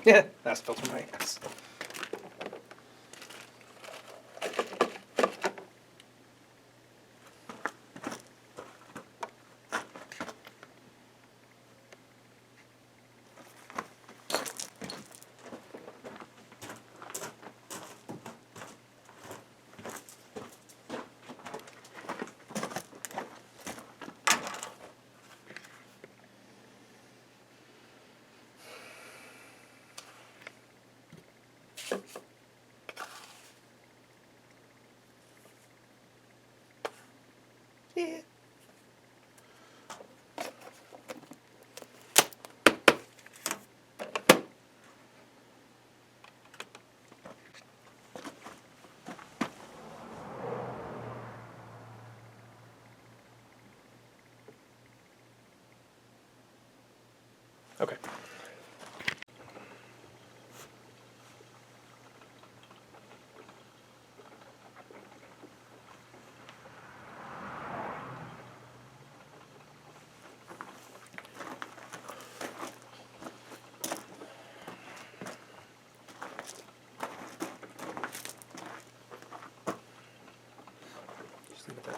Yeah, that's filter my ass. Yeah. Okay. Just leave it there.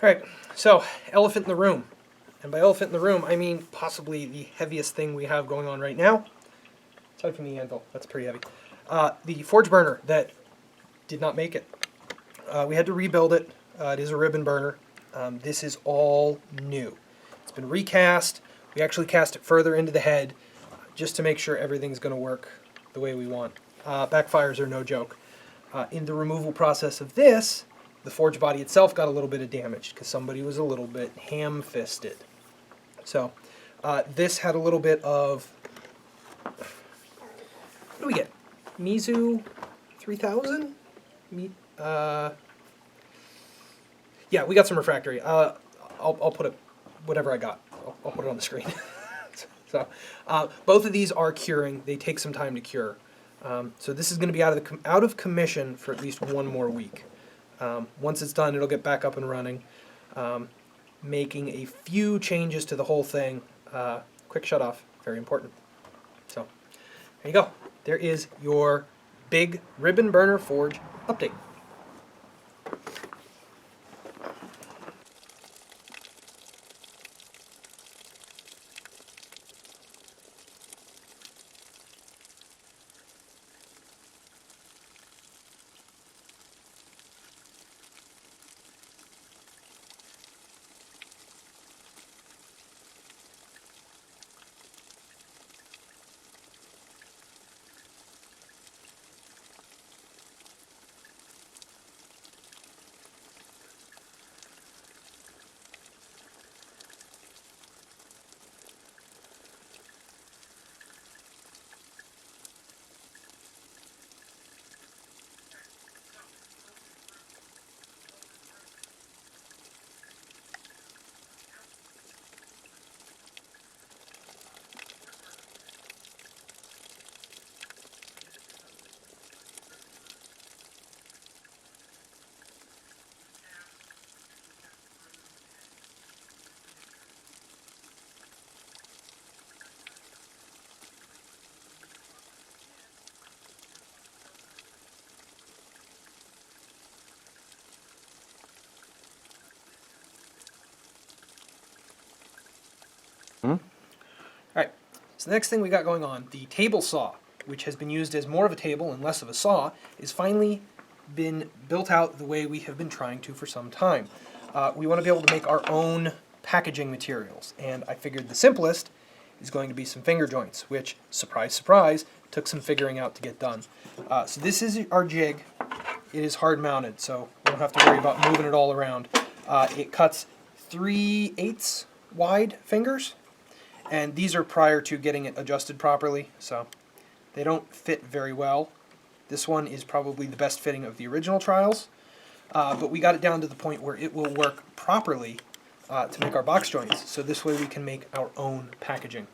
All right, so elephant in the room. And by elephant in the room, I mean possibly the heaviest thing we have going on right now. Aside from the anvil, that's pretty heavy. The forge burner that did not make it. We had to rebuild it. It is a ribbon burner. This is all new. It's been recast. We actually cast it further into the head just to make sure everything's going to work the way we want. Backfires are no joke. In the removal process of this, the forge body itself got a little bit of damage because somebody was a little bit ham-fisted. So this had a little bit of, what do we get? Mizu 3000? Yeah, we got some refractory. I'll put it, whatever I got, I'll put it on the screen. So both of these are curing. They take some time to cure. So this is going to be out of commission for at least one more week. Once it's done, it'll get back up and running. Making a few changes to the whole thing. Quick shut off, very important. So there you go. There is your big ribbon burner forge update. So the next thing we got going on, the table saw, which has been used as more of a table and less of a saw, is finally been built out the way we have been trying to for some time. We want to be able to make our own packaging materials, and I figured the simplest is going to be some finger joints, which, surprise, surprise, took some figuring out to get done. So this is our jig. It is hard mounted, so we don't have to worry about moving it all around. It cuts 3/8 wide fingers, and these are prior to getting it adjusted properly, so they don't fit very well. This one is probably the best fitting of the original trials, but we got it down to the point where it will work properly to make our box joints, so this way we can make our own packaging.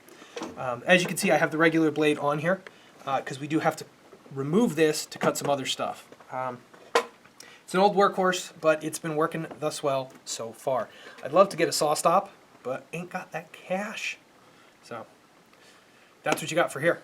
As you can see, I have the regular blade on here, because we do have to remove this to cut some other stuff. It's an old workhorse, but it's been working thus well so far. I'd love to get a saw stop, but ain't got that cash. So that's what you got for here.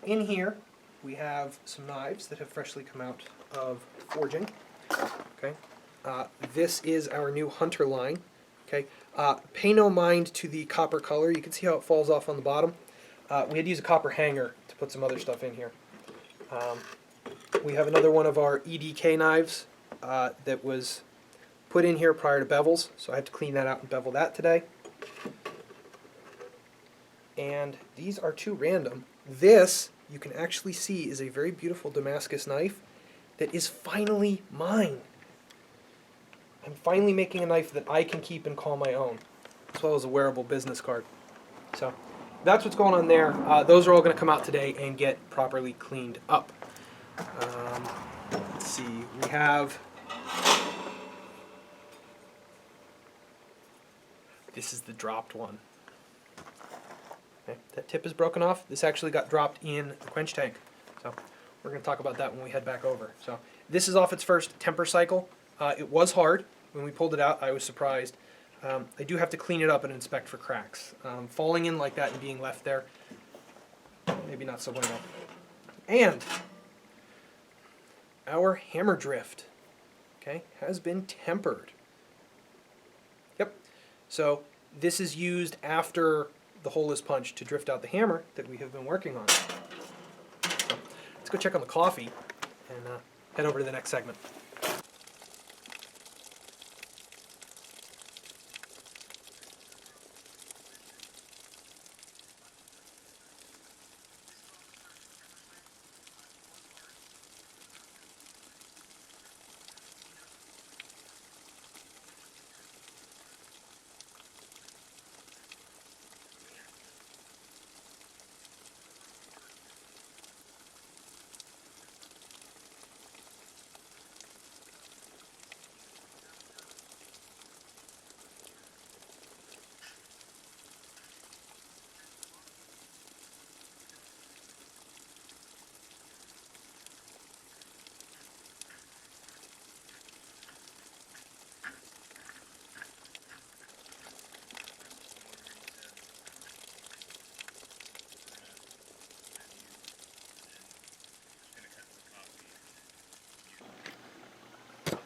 In here, we have some knives that have freshly come out of forging. Okay, this is our new Hunter line. Okay, pay no mind to the copper color. You can see how it falls off on the bottom. We had to use a copper hanger to put some other stuff in here. We have another one of our EDK knives that was put in here prior to bevels, so I have to clean that out and bevel that today. And these are too random. This, you can actually see, is a very beautiful Damascus knife that is finally mine. I'm finally making a knife that I can keep and call my own, as well as a wearable business card. So that's what's going on there. Those are all going to come out today and get properly cleaned up. Let's see, we have... This is the dropped one. Okay, that tip is broken off. This actually got dropped in the quench tank. So we're going to talk about that when we head back over. So this is off its first temper cycle. It was hard. When we pulled it out, I was surprised. I do have to clean it up and inspect for cracks. Falling in like that and being left there, maybe not so bueno. And our hammer drift, okay, has been tempered. Yep. So this is used after the hole is punched to drift out the hammer that we have been working on. So let's go check on the coffee and head over to the next segment.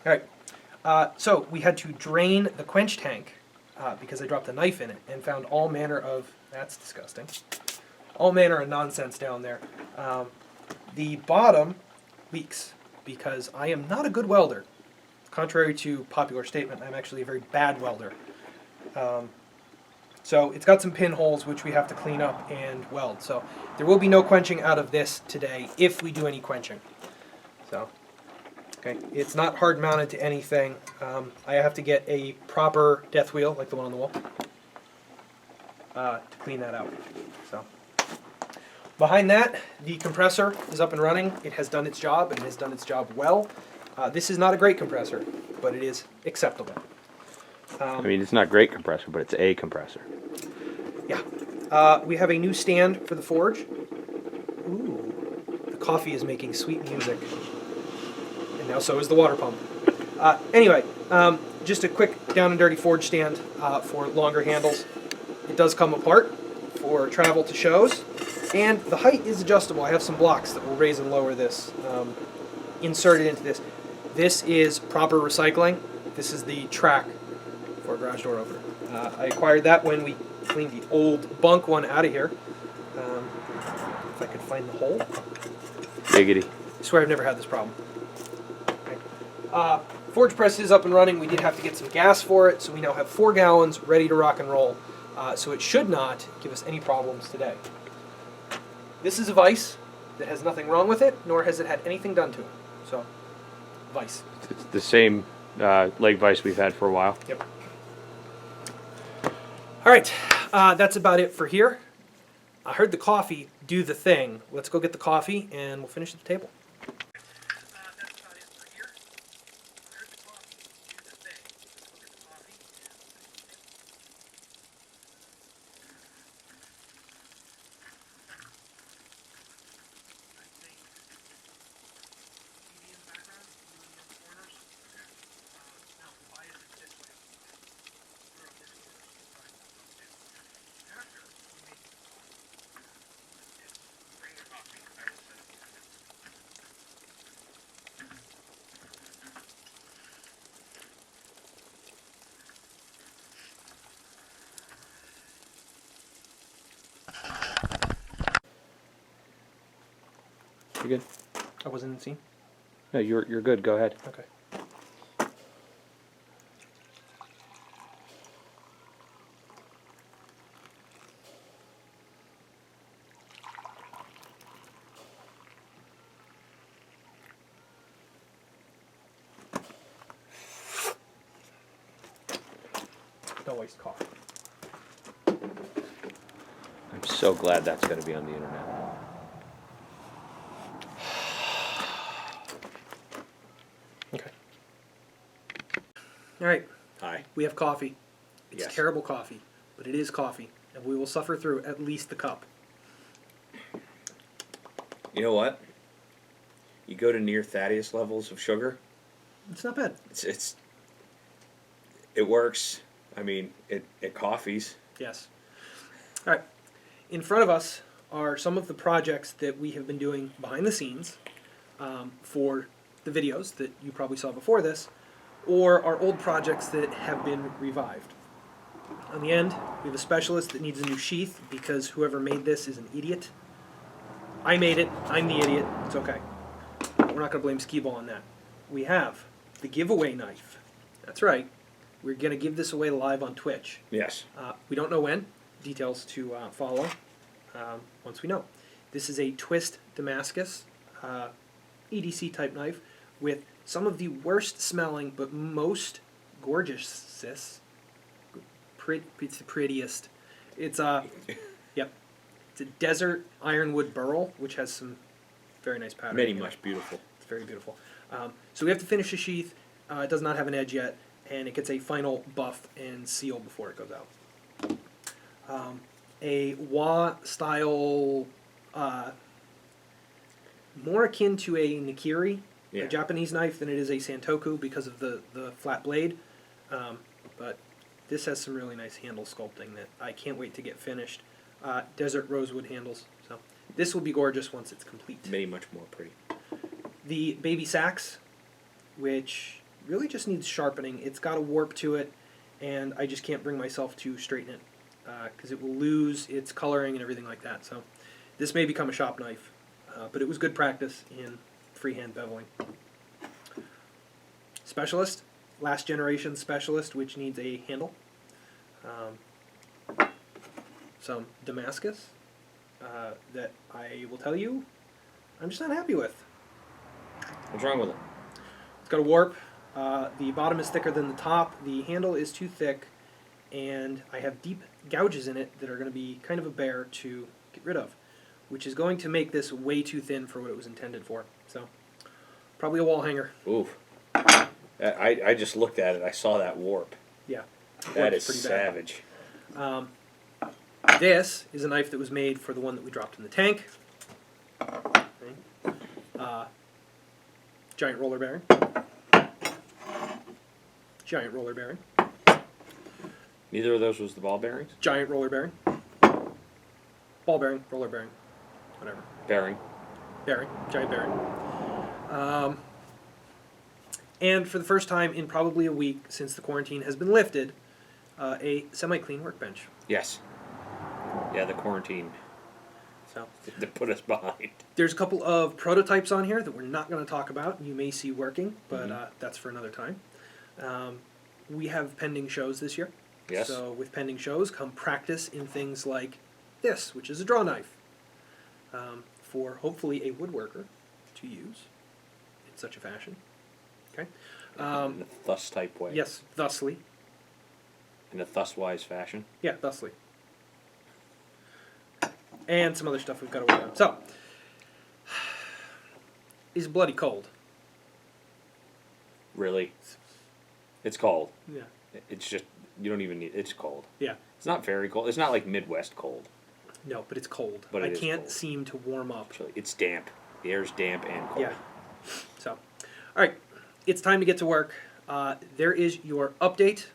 All right, so we had to drain the quench tank because I dropped a knife in it and found all manner of, that's disgusting, all manner of nonsense down there. The bottom leaks because I am not a good welder. Contrary to popular statement, I'm actually a very bad welder. So it's got some pinholes which we have to clean up and weld. So there will be no quenching out of this today if we do any quenching. So. Okay, it's not hard mounted to anything. I have to get a proper death wheel, like the one on the wall, to clean that out. So Behind that, the compressor is up and running. It has done its job, and it has done its job well. This is not a great compressor, but it is acceptable. I mean, it's not great compressor, but it's a compressor. Yeah. We have a new stand for the forge. Ooh, the coffee is making sweet music. And now so is the water pump. Anyway, just a quick down and dirty forge stand for longer handles. It does come apart for travel to shows. And the height is adjustable. I have some blocks that will raise and lower this inserted into this. This is proper recycling. This is the track for a garage door opener. I acquired that when we cleaned the old bunk one out of here. If I could find the hole. Giggity. I swear I've never had this problem. Okay. Forge press is up and running. We did have to get some gas for it, so we now have 4 gallons ready to rock and roll. So it should not give us any problems today. This is a vise that has nothing wrong with it, nor has it had anything done to it. So, vise. It's the same leg vise we've had for a while. Yep. All right, that's about it for here. I heard the coffee do the thing. Let's go get the coffee, and we'll finish at the table. That's about it for here. I heard the coffee do the thing. Let's go get the coffee, and we'll finish at the table. You good? I wasn't in the scene? No, you're good. Go ahead. Okay. No waste coffee. I'm so glad that's going to be on the internet. Okay. All right. Hi. We have coffee. It's Yes. terrible coffee, but it is coffee, and we will suffer through at least the cup. You know what? You go to near Thaddeus levels of sugar, It's not bad. it works. I mean, it coffees. Yes. All right. In front of us are some of the projects that we have been doing behind the scenes for the videos that you probably saw before this, or our old projects that have been revived. On the end, we have a specialist that needs a new sheath because whoever made this is an idiot. I made it. I'm the idiot. It's okay. We're not going to blame Skee-Ball on that. We have the giveaway knife. That's right. We're going to give this away live on Twitch. Yes. We don't know when. Details to follow once we know. This is a twist Damascus EDC type knife with some of the worst smelling but most gorgeous. It's the prettiest. It's yep. It's a desert ironwood burl, which has some very nice pattern. Many much beautiful. It's very beautiful. So we have to finish the sheath. It does not have an edge yet, and it gets a final buff and seal before it goes out. A Wa style, more akin to a Nikiri, Yeah. a Japanese knife, than it is a Santoku because of the flat blade. But this has some really nice handle sculpting that I can't wait to get finished. Desert rosewood handles. So this will be gorgeous once it's complete. Many much more pretty. The baby sax, which really just needs sharpening. It's got a warp to it, and I just can't bring myself to straighten it because it will lose its coloring and everything like that. So this may become a shop knife, but it was good practice in freehand beveling. Specialist, last generation specialist, which needs a handle. Some Damascus that I will tell you I'm just not happy with. What's wrong with it? It's got a warp. The bottom is thicker than the top. The handle is too thick, and I have deep gouges in it that are going to be kind of a bear to get rid of. which is going to make this way too thin for what it was intended for. So, probably a wall hanger. Oof. I just looked at it. I saw that warp. Yeah. That Warp's is pretty bad. savage. This is a knife that was made for the one that we dropped in the tank. Okay. Giant roller bearing. Giant roller bearing. Neither of those was the ball bearings? Giant roller bearing. Ball bearing, roller bearing, whatever. Bearing. Bearing, giant bearing. And for the first time in probably a week since the quarantine has been lifted, a semi-clean workbench. Yes. Yeah, the quarantine So that put us behind. there's a couple of prototypes on here that we're not going to talk about. You may see working, but that's for another time. We have pending shows this year. Yes. So with pending shows come practice in things like this, which is a draw knife, for hopefully a woodworker to use in such a fashion. Okay. In a thus type way. Yes, thusly. In a thus-wise fashion. Yeah, thusly. And some other stuff we've got to work on. So, it's bloody cold. Really. It's cold. Yeah. It's just, you don't even need, it's cold. Yeah. It's not very cold. It's not like Midwest cold. No, but it's cold. But I it is can't cold. seem to warm up. Actually, it's damp. The air's damp and cold. Yeah. So, all right, it's time to get to work. There is your update